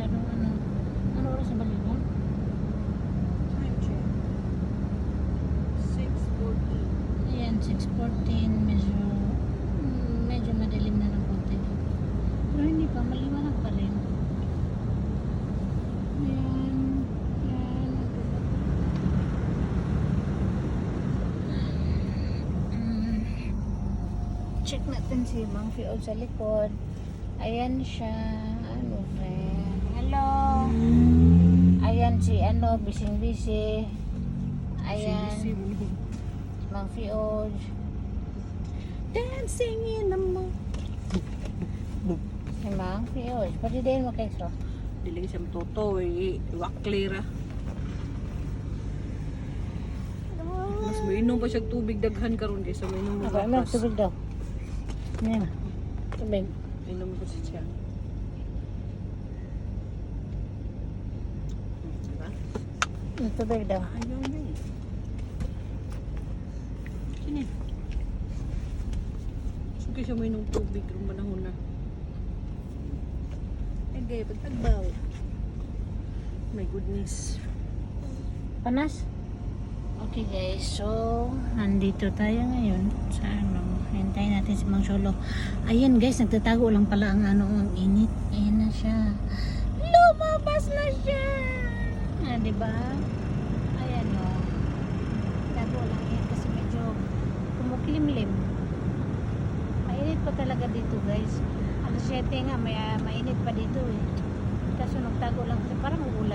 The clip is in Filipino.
masyadong ano oras na balik mo? Time check. 6:14. Ayan, 6:14, medyo madilim na ng konti. Pero hindi pa, maliwanag pa rin. Ayan, ayan. Check natin si Mang Fiol sa likod. Ayan siya. Ano friend? Hello. Ayan si bising-busy. Ayan. Mang Fiol. Dancing in the moon. Si Mang Fiol. Pwede din mo kayo. Dili siya matuto. Iwak clear. Mas mainom pa siya tubig daghan karon kaysa mainom mo Okay, may tubig daw. Ayan. Tubig. Mainom ko siya. Diba? May tubig daw. Ayaw na eh. Sini. Suki siya mainom tubig kung manahon na. Okay, pagtagbaw. My goodness. Panas? Okay guys, so nandito tayo ngayon sa hintayin natin si Mang Solo. Ayan guys, nagtatago lang pala ang ang init. Ayan na siya. Lumabas na siya! Diba? Ayan o. Tago lang yan kasi medyo kumuklimlim. Mainit pa talaga dito guys. Alas 7 nga, mainit pa dito eh. Kaso nagtago lang kasi parang uulan.